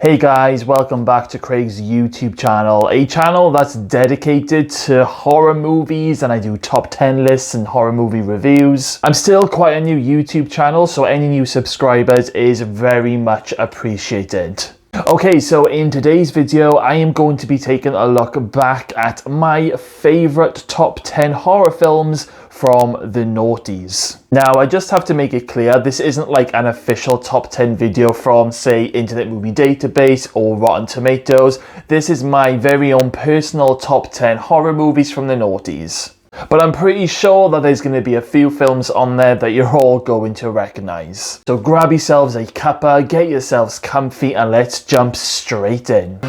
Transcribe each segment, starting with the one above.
Hey guys, welcome back to Craig's YouTube channel, a channel that's dedicated to horror movies, and I do top 10 lists and horror movie reviews. I'm still quite a new YouTube channel, so any new subscribers is very much appreciated. Okay, so in today's video, I am going to be taking a look back at my favorite top 10 horror films from the Noughties. Now, I just have to make it clear, this isn't like an official top 10 video from, say, Internet Movie Database or Rotten Tomatoes. This is my very own personal top 10 horror movies from the Noughties. But I'm pretty sure that there's going to be a few films on there that you're all going to recognize. So grab yourselves a cuppa, get yourselves comfy, and let's jump straight in.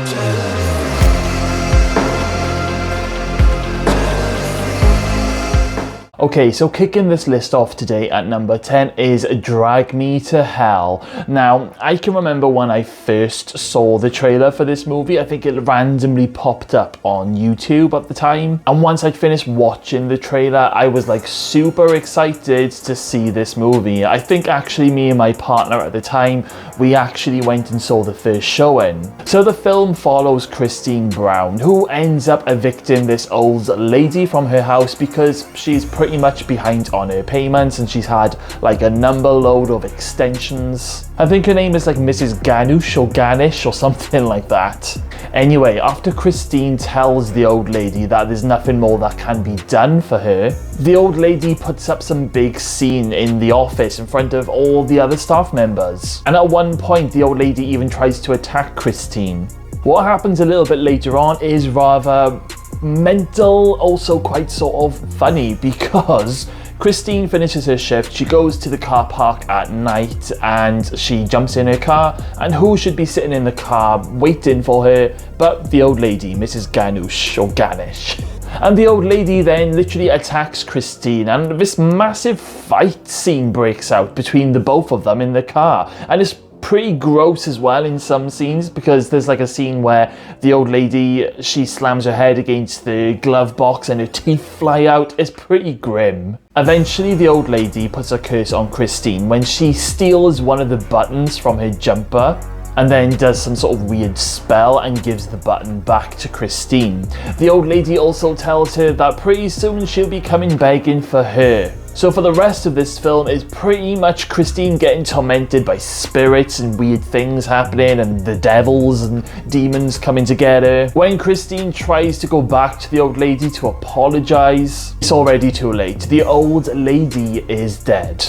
Okay, so kicking this list off today at number 10 is Drag Me to Hell. Now, I can remember when I first saw the trailer for this movie. I think it randomly popped up on YouTube at the time. And once I'd finished watching the trailer, I was like super excited to see this movie. I think actually me and my partner at the time, we actually went and saw the first showing. So the film follows Christine Brown, who ends up evicting this old lady from her house because she's pretty much behind on her payments and she's had like a number load of extensions. I think her name is like Mrs. Ganush or Ganish or something like that. Anyway, after Christine tells the old lady that there's nothing more that can be done for her, the old lady puts up some big scene in the office in front of all the other staff members. And at one point, the old lady even tries to attack Christine. What happens a little bit later on is rather mental, also quite sort of funny, because Christine finishes her shift, she goes to the car park at night and she jumps in her car, and who should be sitting in the car waiting for her but the old lady, Mrs. Ganush or Ganish. And the old lady then literally attacks Christine, and this massive fight scene breaks out between the both of them in the car, and it's pretty gross as well in some scenes, because there's like a scene where the old lady, she slams her head against the glove box and her teeth fly out. It's pretty grim. Eventually the old lady puts a curse on Christine when she steals one of the buttons from her jumper and then does some sort of weird spell and gives the button back to Christine. The old lady also tells her that pretty soon she'll be coming begging for her. So for the rest of this film is pretty much Christine getting tormented by spirits and weird things happening and the devils and demons coming together. When Christine tries to go back to the old lady to apologize, it's already too late. The old lady is dead.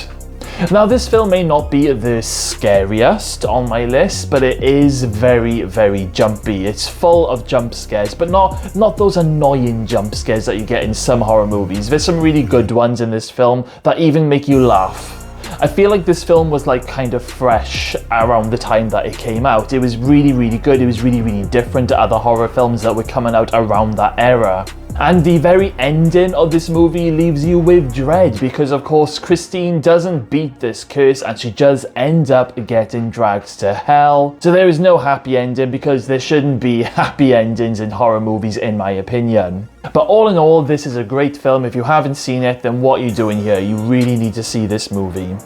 Now, this film may not be the scariest on my list, but it is very, very jumpy. It's full of jump scares, but not those annoying jump scares that you get in some horror movies. There's some really good ones in this film that even make you laugh. I feel like this film was like kind of fresh around the time that it came out. It was really, really good. It was really, really different to other horror films that were coming out around that era. And the very ending of this movie leaves you with dread, because of course Christine doesn't beat this curse and she does end up getting dragged to hell. So there is no happy ending, because there shouldn't be happy endings in horror movies in my opinion. But all in all, this is a great film. If you haven't seen it, then what are you doing here? You really need to see this movie.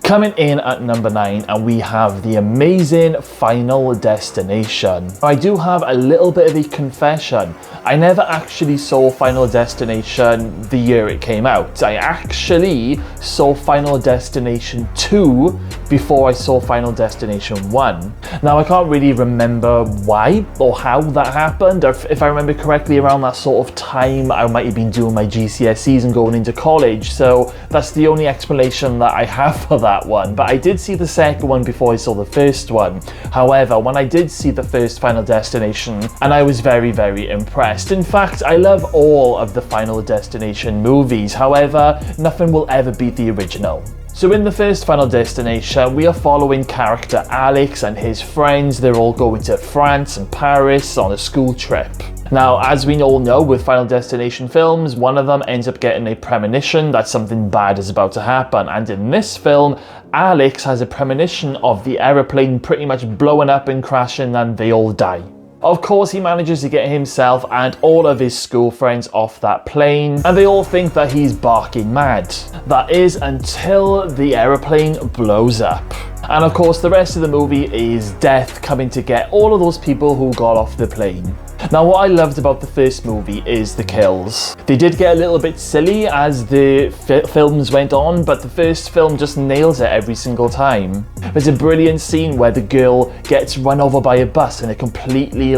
Coming in at number 9, and we have the amazing Final Destination. I do have a little bit of a confession. I never actually saw Final Destination the year it came out. I actually saw Final Destination 2 before I saw Final Destination 1. Now, I can't really remember why or how that happened. If I remember correctly, around that sort of time, I might have been doing my GCSEs and going into college. So that's the only explanation that I have for that one. But I did see the second one before I saw the first one. However, when I did see the first Final Destination, and I was very, very impressed. In fact, I love all of the Final Destination movies. However, nothing will ever beat the original. So in the first Final Destination, we are following character Alex and his friends. They're all going to France and Paris on a school trip. Now, as we all know with Final Destination films, one of them ends up getting a premonition that something bad is about to happen. And in this film, Alex has a premonition of the aeroplane pretty much blowing up and crashing, and they all die. Of course, he manages to get himself and all of his school friends off that plane, and they all think that he's barking mad. That is until the aeroplane blows up. And of course, the rest of the movie is death coming to get all of those people who got off the plane. Now, what I loved about the first movie is the kills. They did get a little bit silly as the films went on, but the first film just nails it every single time. There's a brilliant scene where the girl gets run over by a bus and it completely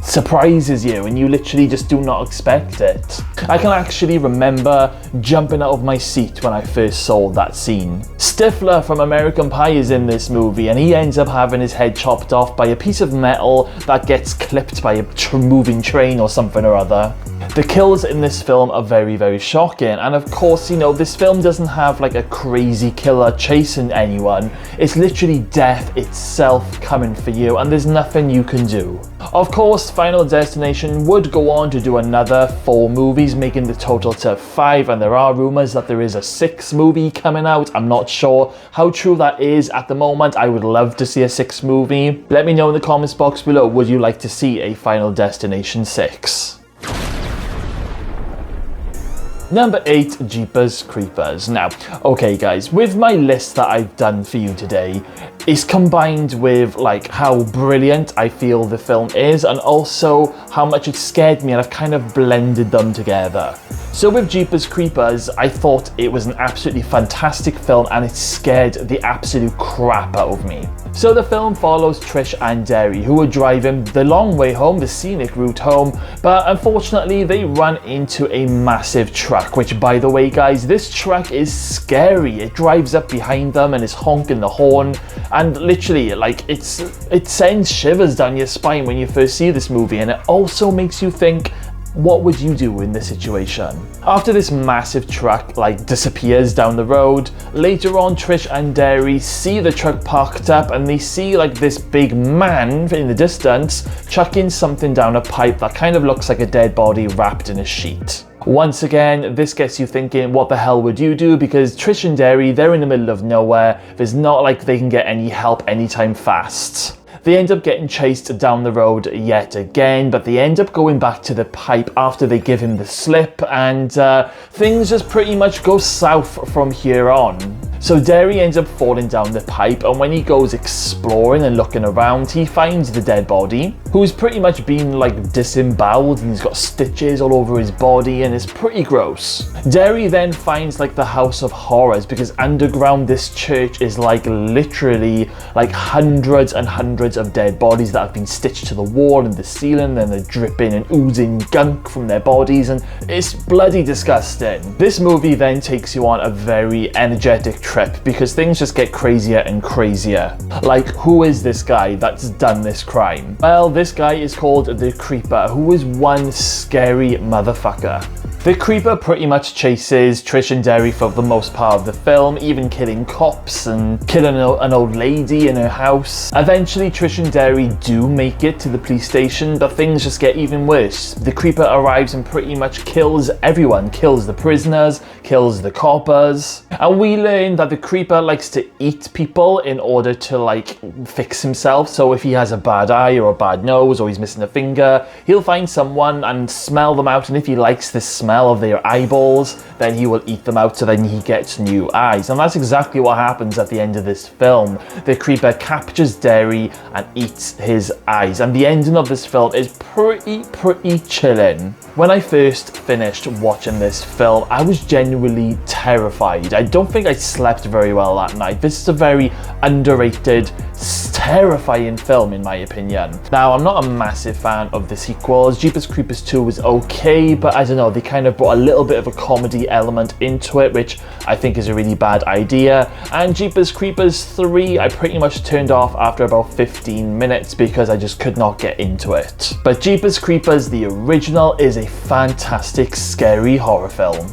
surprises you and you literally just do not expect it. I can actually remember jumping out of my seat when I first saw that scene. Stifler from American Pie is in this movie and he ends up having his head chopped off by a piece of metal that gets clipped by a moving train or something or other. The kills in this film are very, very shocking, and of course, this film doesn't have a crazy killer chasing anyone. It's literally death itself coming for you, and there's nothing you can do. Of course, Final Destination would go on to do another 4 movies, making the total to 5, and there are rumors that there is a 6th movie coming out. I'm not sure how true that is at the moment. I would love to see a 6th movie. Let me know in the comments box below, would you like to see a Final Destination 6? Number 8, Jeepers Creepers. Now, okay guys, with my list that I've done for you today, is combined with how brilliant I feel the film is and also how much it scared me, and I've kind of blended them together. So with Jeepers Creepers, I thought it was an absolutely fantastic film and it scared the absolute crap out of me. So the film follows Trish and Derry, who are driving the long way home, the scenic route home, but unfortunately they run into a massive truck, which by the way guys, this truck is scary. It drives up behind them and is honking the horn, and literally it sends shivers down your spine when you first see this movie, and it also makes you think, what would you do in this situation? After this massive truck disappears down the road, later on Trish and Derry see the truck parked up and they see this big man in the distance chucking something down a pipe that kind of looks like a dead body wrapped in a sheet. Once again, this gets you thinking, what the hell would you do? Because Trish and Derry, they're in the middle of nowhere. There's not like they can get any help anytime fast. They end up getting chased down the road yet again, but they end up going back to the pipe after they give him the slip, and things just pretty much go south from here on. So Derry ends up falling down the pipe, and when he goes exploring and looking around, he finds the dead body, who's pretty much been disemboweled, and he's got stitches all over his body, and it's pretty gross. Derry then finds the House of Horrors, because underground this church is literally hundreds and hundreds of dead bodies that have been stitched to the wall and the ceiling, and they're dripping and oozing gunk from their bodies, and it's bloody disgusting. This movie then takes you on a very energetic trip because things just get crazier and crazier. Who is this guy that's done this crime? Well, this guy is called the Creeper, who is one scary motherfucker. The Creeper pretty much chases Trish and Derry for the most part of the film, even killing cops and killing an old lady in her house. Eventually, Trish and Derry do make it to the police station, but things just get even worse. The Creeper arrives and pretty much kills everyone, kills the prisoners, kills the coppers, and we learn that the Creeper likes to eat people in order to fix himself. So if he has a bad eye or a bad nose or he's missing a finger, he'll find someone and smell them out, and if he likes the smell of their eyeballs, then he will eat them out so then he gets new eyes. And that's exactly what happens at the end of this film. The Creeper captures Derry and eats his eyes, and the ending of this film is pretty chilling. When I first finished watching this film, I was genuinely terrified. I don't think I slept very well that night. This is a very underrated, terrifying film in my opinion. Now, I'm not a massive fan of the sequels. Jeepers Creepers 2 was okay, but I don't know, they kind of brought a little bit of a comedy element into it, which I think is a really bad idea. And Jeepers Creepers 3, I pretty much turned off after about 15 minutes because I just could not get into it. But Jeepers Creepers, the original, is a fantastic, scary horror film.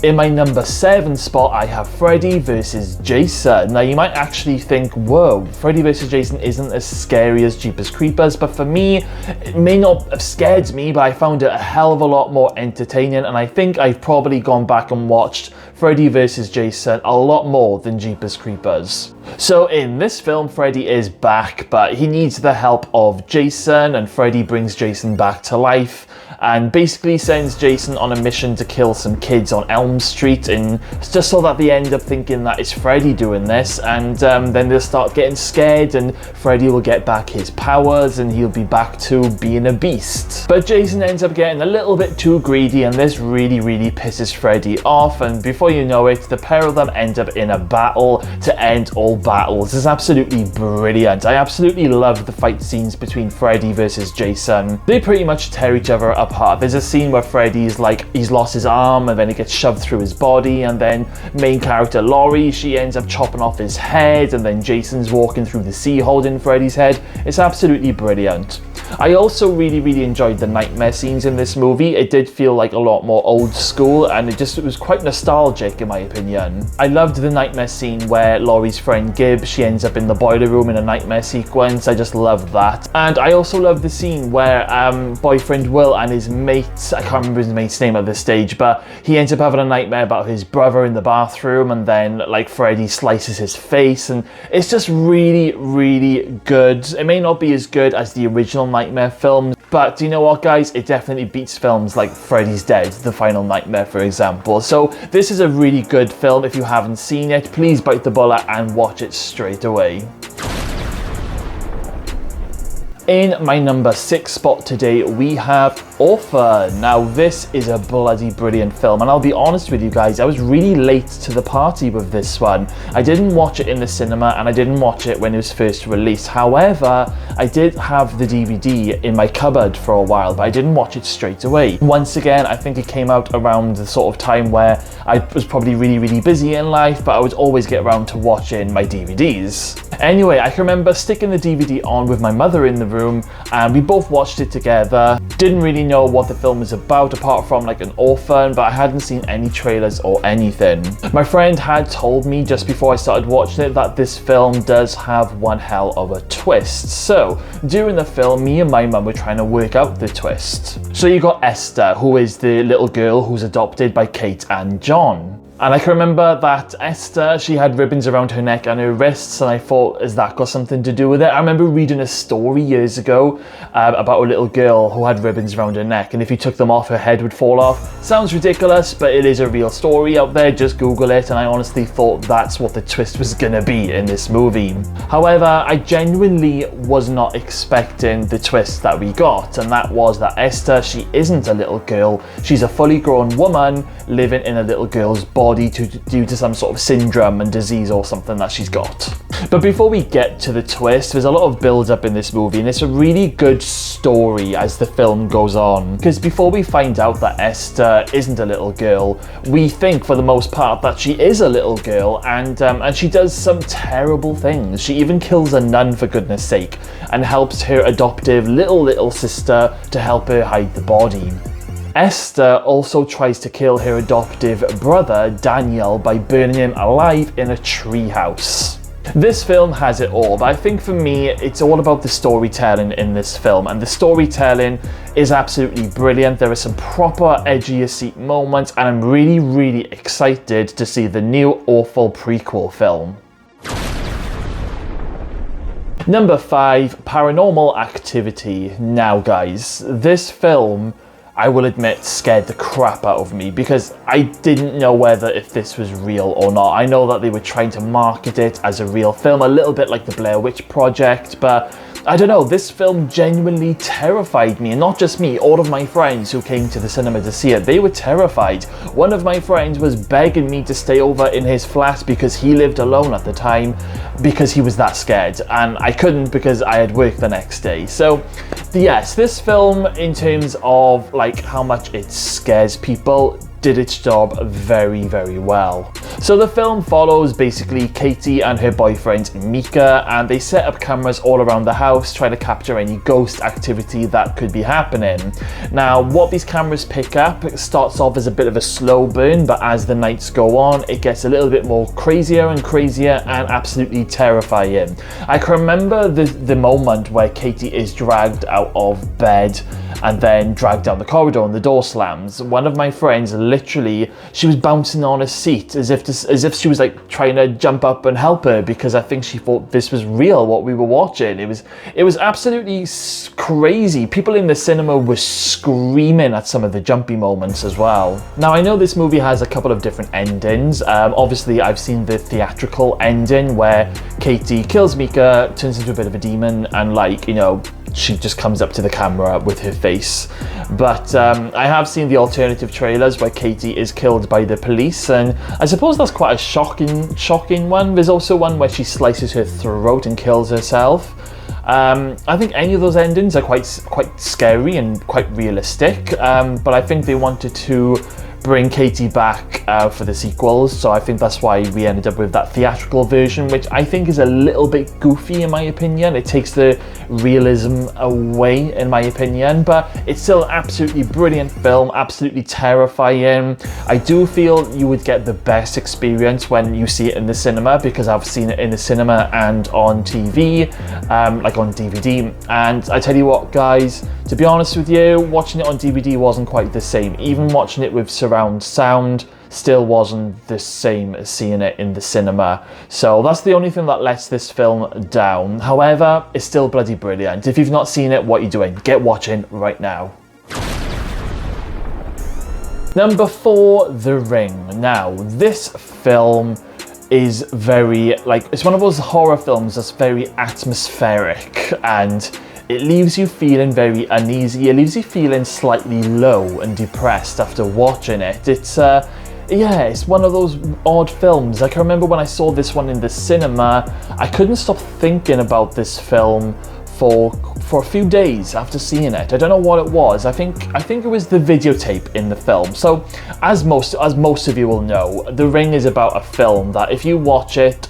In my number 7 spot, I have Freddy vs. Jason. Now, you might actually think, whoa, Freddy vs. Jason isn't as scary as Jeepers Creepers, but for me, it may not have scared me, but I found it a hell of a lot more entertaining, and I think I've probably gone back and watched Freddy vs. Jason a lot more than Jeepers Creepers. So in this film, Freddy is back, but he needs the help of Jason, and Freddy brings Jason back to life and basically sends Jason on a mission to kill some kids on Elm Street, and just so that they end up thinking that it's Freddy doing this, and then they'll start getting scared and Freddy will get back his powers and he'll be back to being a beast. But Jason ends up getting a little bit too greedy, and this really pisses Freddy off, and before you know it, the pair of them end up in a battle to end all battles. It's absolutely brilliant. I absolutely love the fight scenes between Freddy versus Jason. They pretty much tear each other apart. There's a scene where Freddy's like, he's lost his arm and then it gets shoved through his body, and then main character Laurie, she ends up chopping off his head, and then Jason's walking through the sea holding Freddy's head. It's absolutely brilliant. I also really enjoyed the nightmare scenes in this movie. It did feel like a lot more old school, and it was quite nostalgic in my opinion. I loved the nightmare scene where Laurie's friend Gib, she ends up in the boiler room in a nightmare sequence. I just loved that. And I also loved the scene where boyfriend Will and his mate, I can't remember his mate's name at this stage, but he ends up having a nightmare about his brother in the bathroom, and then like Freddy slices his face, and it's just really good. It may not be as good as the original Nightmare films, but you know what guys, it definitely beats films like Freddy's Dead, The Final Nightmare for example. So this is a really good film. If you haven't seen it, please bite the bullet and watch it straight away. In my number 6 spot today, we have Orphan. Now, this is a bloody brilliant film, and I'll be honest with you guys, I was really late to the party with this one. I didn't watch it in the cinema, and I didn't watch it when it was first released. However, I did have the DVD in my cupboard for a while, but I didn't watch it straight away. Once again, I think it came out around the sort of time where I was probably really busy in life, but I would always get around to watching my DVDs. Anyway, I can remember sticking the DVD on with my mother in the room, and we both watched it together. Didn't really know what the film was about apart from like an orphan, but I hadn't seen any trailers or anything. My friend had told me just before I started watching it that this film does have one hell of a twist. So during the film, me and my mum were trying to work out the twist. So you got Esther, who is the little girl who's adopted by Kate and John. And I can remember that Esther, she had ribbons around her neck and her wrists, and I thought, has that got something to do with it? I remember reading a story years ago about a little girl who had ribbons around her neck, and if you took them off, her head would fall off. Sounds ridiculous, but it is a real story out there. Just Google it, and I honestly thought that's what the twist was gonna be in this movie. However, I genuinely was not expecting the twist that we got, and that was that Esther, she isn't a little girl. She's a fully grown woman living in a little girl's body due to some sort of syndrome and disease or something that she's got. But before we get to the twist, there's a lot of build-up in this movie, and it's a really good story as the film goes on. Because before we find out that Esther isn't a little girl, we think for the most part that she is a little girl, and she does some terrible things. She even kills a nun, for goodness sake, and helps her adoptive little sister to help her hide the body. Esther also tries to kill her adoptive brother, Daniel, by burning him alive in a treehouse. This film has it all, but I think for me, it's all about the storytelling in this film, and the storytelling is absolutely brilliant. There are some proper edge-of-your-seat moments, and I'm really excited to see the new awful prequel film. Number 5, Paranormal Activity. Now guys, this film, I will admit, scared the crap out of me because I didn't know whether if this was real or not. I know that they were trying to market it as a real film, a little bit like the Blair Witch Project, but I don't know, this film genuinely terrified me, and not just me, all of my friends who came to the cinema to see it, they were terrified. One of my friends was begging me to stay over in his flat because he lived alone at the time because he was that scared, and I couldn't because I had work the next day. So yes, this film, in terms of like how much it scares people, did its job very, very well. So the film follows basically Katie and her boyfriend Mika, and they set up cameras all around the house trying to capture any ghost activity that could be happening. Now, what these cameras pick up starts off as a bit of a slow burn, but as the nights go on, it gets a little bit more crazier and crazier and absolutely terrifying. I can remember the moment where Katie is dragged out of bed and then dragged down the corridor and the door slams. One of my friends, literally, she was bouncing on a seat as if she was like trying to jump up and help her, because I think she thought this was real, what we were watching. It was absolutely crazy. People in the cinema were screaming at some of the jumpy moments as well. Now, I know this movie has a couple of different endings. Obviously, I've seen the theatrical ending where Katie kills Mika, turns into a bit of a demon, and like, you know, she just comes up to the camera with her face. But I have seen the alternative trailers where Katie is killed by the police, and I suppose that's quite a shocking one. There's also one where she slices her throat and kills herself. I think any of those endings are quite scary and quite realistic, but I think they wanted to bring Katie back for the sequels, so I think that's why we ended up with that theatrical version, which I think is a little bit goofy in my opinion. It takes the realism away in my opinion, but it's still an absolutely brilliant film, absolutely terrifying. I do feel you would get the best experience when you see it in the cinema, because I've seen it in the cinema and on TV, like on DVD, and I tell you what guys, to be honest with you, watching it on DVD wasn't quite the same. Even watching it with surround sound still wasn't the same as seeing it in the cinema. So that's the only thing that lets this film down. However, it's still bloody brilliant. If you've not seen it, what are you doing? Get watching right now. Number 4, The Ring. Now, this film is very, like, it's one of those horror films that's very atmospheric, and it leaves you feeling very uneasy. It leaves you feeling slightly low and depressed after watching it. It's yeah, it's one of those odd films. Like, I remember when I saw this one in the cinema, I couldn't stop thinking about this film for a few days after seeing it. I don't know what it was. I think it was the videotape in the film. So, as most of you will know, The Ring is about a film that if you watch it,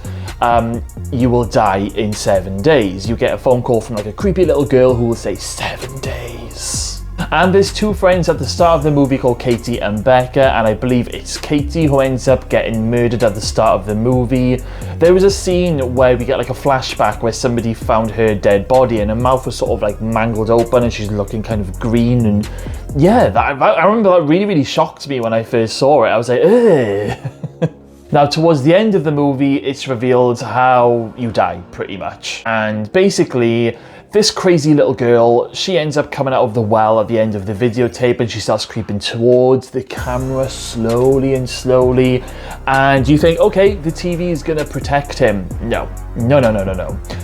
you will die in 7 days. You get a phone call from like a creepy little girl who will say 7 days. And there's two friends at the start of the movie called Katie and Becca, and I believe it's Katie who ends up getting murdered at the start of the movie. There was a scene where we get like a flashback where somebody found her dead body and her mouth was sort of like mangled open and she's looking kind of green, and yeah, I remember that really shocked me when I first saw it. I was like, ugh. Now, towards the end of the movie, it's revealed how you die, pretty much. And basically, this crazy little girl, she ends up coming out of the well at the end of the videotape, and she starts creeping towards the camera slowly and slowly. And you think, okay, the TV is gonna protect him. No.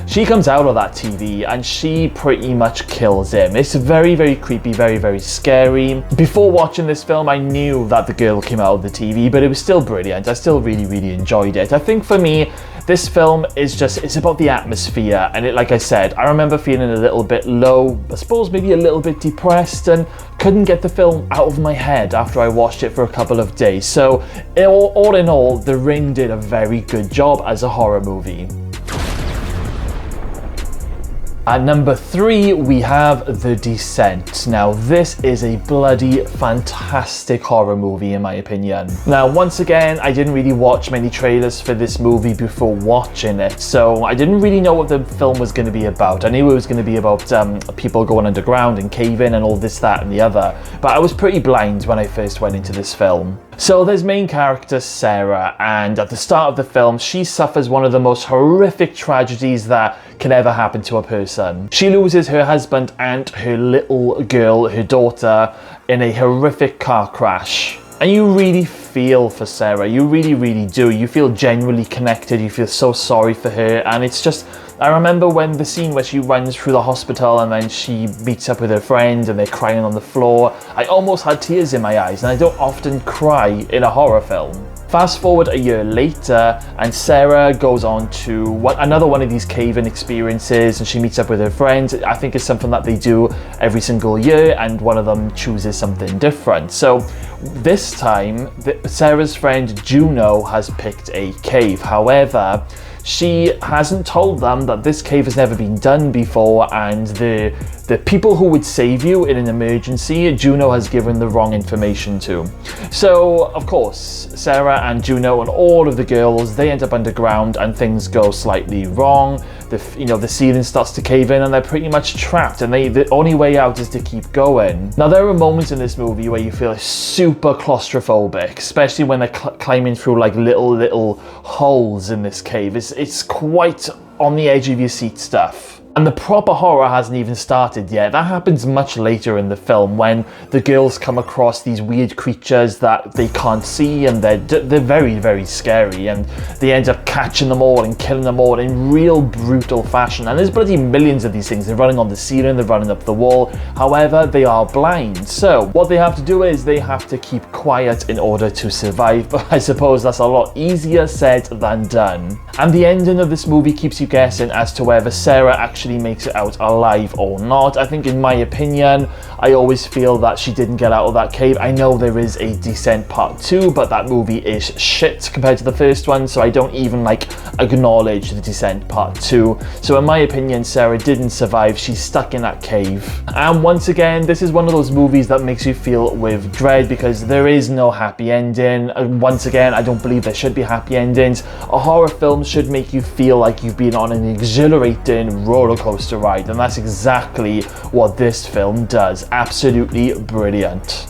She comes out of that TV and she pretty much kills him. It's very creepy, very scary. Before watching this film, I knew that the girl came out of the TV, but it was still brilliant. I still really enjoyed it. I think for me, this film is it's about the atmosphere, and like I said, I remember feeling a little bit low, I suppose maybe a little bit depressed, and couldn't get the film out of my head after I watched it for a couple of days. So all in all, The Ring did a very good job as a horror movie. At number 3, we have The Descent. Now, this is a bloody fantastic horror movie in my opinion. Now, once again, I didn't really watch many trailers for this movie before watching it, so I didn't really know what the film was going to be about. I knew it was going to be about people going underground and caving and all this, that and the other, but I was pretty blind when I first went into this film. So there's main character Sarah, and at the start of the film, she suffers one of the most horrific tragedies that can ever happen to a person. She loses her husband and her little girl, her daughter, in a horrific car crash. And you really feel for Sarah, you really do. You feel genuinely connected, you feel so sorry for her, and it's just, I remember when the scene where she runs through the hospital and then she meets up with her friend and they're crying on the floor, I almost had tears in my eyes, and I don't often cry in a horror film. Fast forward a year later, and Sarah goes on to another one of these cave-in experiences, and she meets up with her friends. I think it's something that they do every single year, and one of them chooses something different. So this time, Sarah's friend Juno has picked a cave. However, she hasn't told them that this cave has never been done before, and the people who would save you in an emergency, Juno has given the wrong information to. So, of course, Sarah and Juno and all of the girls, they end up underground and things go slightly wrong. The ceiling starts to cave in and they're pretty much trapped, and the only way out is to keep going. Now, there are moments in this movie where you feel super claustrophobic, especially when they're climbing through like little holes in this cave. It's quite on the edge of your seat stuff. And the proper horror hasn't even started yet. That happens much later in the film when the girls come across these weird creatures that they can't see, and they're very, very scary, and they end up catching them all and killing them all in real brutal fashion. And there's bloody millions of these things. They're running on the ceiling, they're running up the wall. However, they are blind. So what they have to do is they have to keep quiet in order to survive. But I suppose that's a lot easier said than done. And the ending of this movie keeps you guessing as to whether Sarah actually makes it out alive or not. I think, in my opinion, I always feel that she didn't get out of that cave. I know there is a Descent Part 2, but that movie is shit compared to the first one, so I don't even acknowledge the Descent Part 2. So in my opinion, Sarah didn't survive. She's stuck in that cave. And once again, this is one of those movies that makes you feel with dread because there is no happy ending. Once again, I don't believe there should be happy endings. A horror film should make you feel like you've been on an exhilarating roller coaster ride, and that's exactly what this film does. Absolutely brilliant.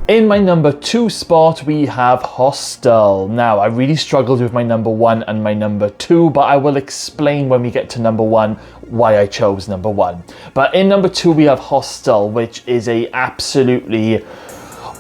In my number 2 spot, we have Hostel. Now, I really struggled with my number 1 and my number 2, but I will explain when we get to number 1 why I chose number 1. But in number 2, we have Hostel, which is a absolutely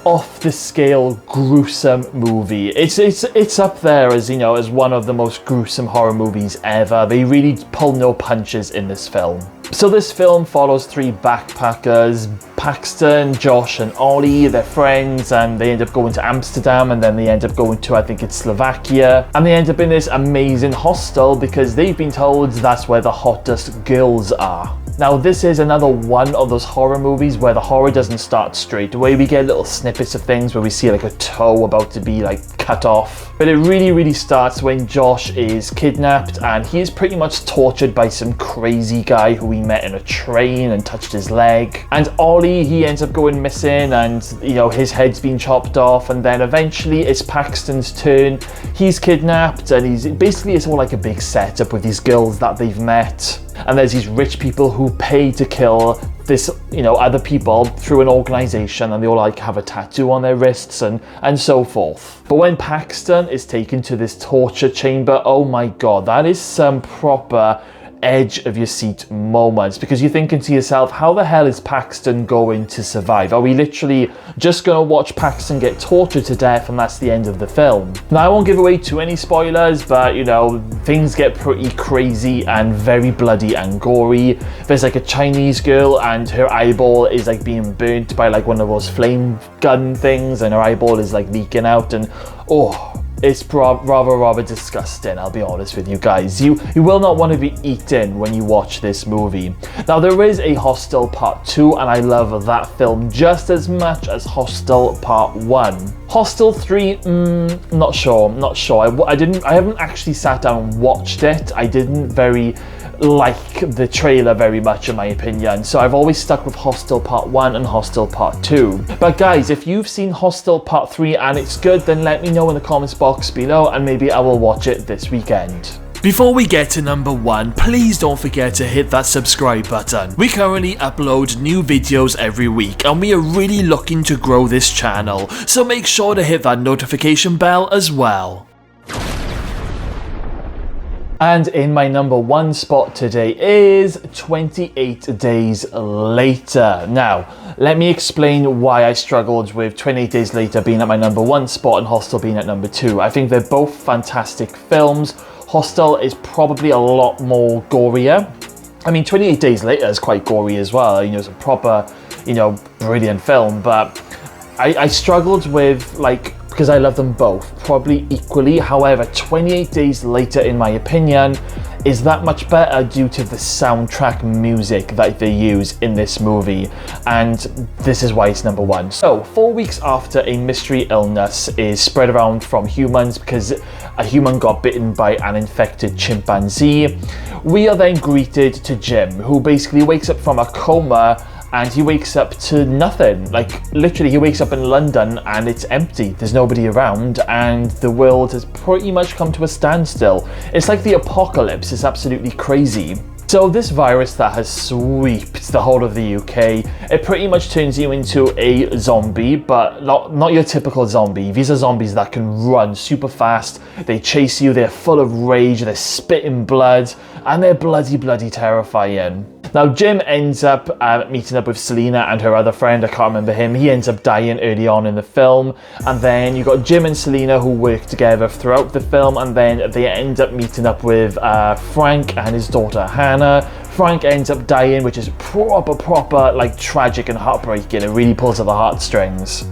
off the scale gruesome movie. It's up there as, as one of the most gruesome horror movies ever. They really pull no punches in this film. So this film follows 3 backpackers, Paxton, Josh and Ollie. They're friends, and they end up going to Amsterdam, and then they end up going to, I think it's Slovakia, and they end up in this amazing hostel because they've been told that's where the hottest girls are. Now, this is another one of those horror movies where the horror doesn't start straight away. We get little snippets of things where we see a toe about to be cut off. But it really starts when Josh is kidnapped, and he is pretty much tortured by some crazy guy who we met in a train and touched his leg. And Ollie, he ends up going missing, and his head's been chopped off, and then eventually it's Paxton's turn. He's kidnapped, and it's all like a big setup with these girls that they've met. And there's these rich people who pay to kill this, other people through an organization, and they all have a tattoo on their wrists and so forth. But when Paxton is taken to this torture chamber, oh my god, that is some proper edge of your seat moments, because you're thinking to yourself, how the hell is Paxton going to survive? Are we literally just going to watch Paxton get tortured to death and that's the end of the film? Now, I won't give away too many spoilers, but things get pretty crazy and very bloody and gory. There's a Chinese girl, and her eyeball is being burnt by one of those flame gun things, and her eyeball is leaking out, and it's rather disgusting, I'll be honest with you guys. You will not want to be eaten when you watch this movie. Now, there is a Hostel Part 2, and I love that film just as much as Hostel Part 1. Hostel 3, not sure. I haven't actually sat down and watched it. I didn't very like the trailer very much, in my opinion, so I've always stuck with Hostel Part 1 and Hostel Part 2. But guys, if you've seen Hostel Part 3 and it's good, then let me know in the comments box below, and maybe I will watch it this weekend. Before we get to number 1, please don't forget to hit that subscribe button. We currently upload new videos every week, and we are really looking to grow this channel, so make sure to hit that notification bell as well. And in my number 1 spot today is 28 Days Later. Now, let me explain why I struggled with 28 Days Later being at my number 1 spot and Hostel being at number 2. I think they're both fantastic films. Hostel is probably a lot more gorier. I mean, 28 Days Later is quite gory as well. It's a proper, brilliant film, but I struggled with, like, because I love them both, probably equally. However, 28 Days Later, in my opinion, is that much better due to the soundtrack music that they use in this movie, and this is why it's number one. So, 4 weeks after a mystery illness is spread around from humans because a human got bitten by an infected chimpanzee, we are then greeted to Jim, who basically wakes up from a coma, and he wakes up to nothing. Like, literally, he wakes up in London and it's empty. There's nobody around and the world has pretty much come to a standstill. It's like the apocalypse. It's absolutely crazy. So this virus that has swept the whole of the UK, it pretty much turns you into a zombie, but not your typical zombie. These are zombies that can run super fast, they chase you, they're full of rage, they're spitting blood, and they're bloody terrifying. Now, Jim ends up meeting up with Selena and her other friend, I can't remember him. He ends up dying early on in the film. And then you got Jim and Selena who work together throughout the film, and then they end up meeting up with Frank and his daughter Hannah. Frank ends up dying, which is proper, like, tragic and heartbreaking. It really pulls at the heartstrings.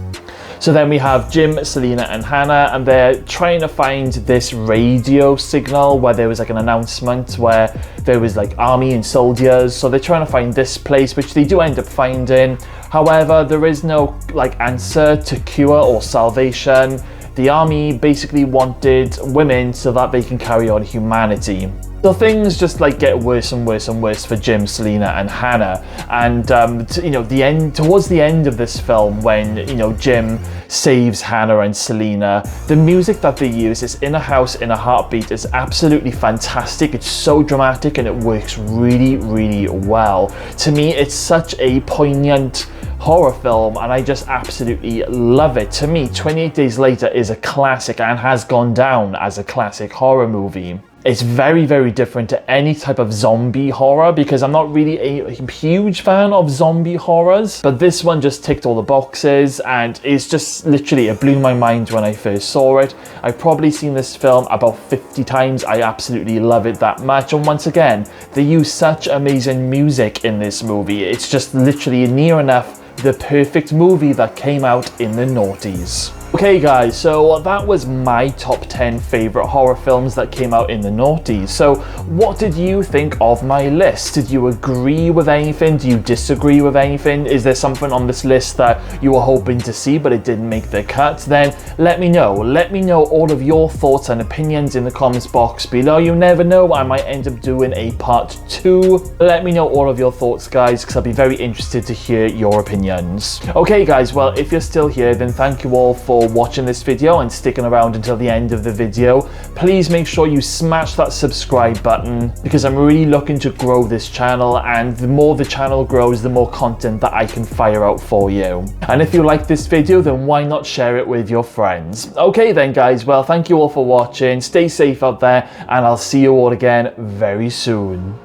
So then we have Jim, Selena and Hannah, and they're trying to find this radio signal where there was like an announcement where there was like army and soldiers. So they're trying to find this place, which they do end up finding. However, there is no like answer to cure or salvation. The army basically wanted women so that they can carry on humanity. So things just like get worse and worse for Jim, Selena and Hannah. And you know, towards the end of this film, when, you know, Jim saves Hannah and Selena, the music that they use is In a House in a Heartbeat is absolutely fantastic. It's so dramatic and it works really well. To me, it's such a poignant horror film and I just absolutely love it. To me, 28 Days Later is a classic and has gone down as a classic horror movie. It's very different to any type of zombie horror because I'm not really a huge fan of zombie horrors, but this one just ticked all the boxes and it's just literally, it blew my mind when I first saw it. I've probably seen this film about 50 times. I absolutely love it that much, and once again, they use such amazing music in this movie. It's just literally near enough the perfect movie that came out in the noughties. Okay guys, so that was my top 10 favourite horror films that came out in the noughties. So what did you think of my list? Did you agree with anything? Do you disagree with anything? Is there something on this list that you were hoping to see but it didn't make the cut? Then let me know. Let me know all of your thoughts and opinions in the comments box below. You never know, I might end up doing a part 2. Let me know all of your thoughts guys, because I'll be very interested to hear your opinions. Okay guys, well, if you're still here, then thank you all for watching this video and sticking around until the end of the video. Please make sure you smash that subscribe button because I'm really looking to grow this channel, and the more the channel grows, the more content that I can fire out for you. And if you like this video, then why not share it with your friends? Okay then guys, well, thank you all for watching. Stay safe out there and I'll see you all again very soon.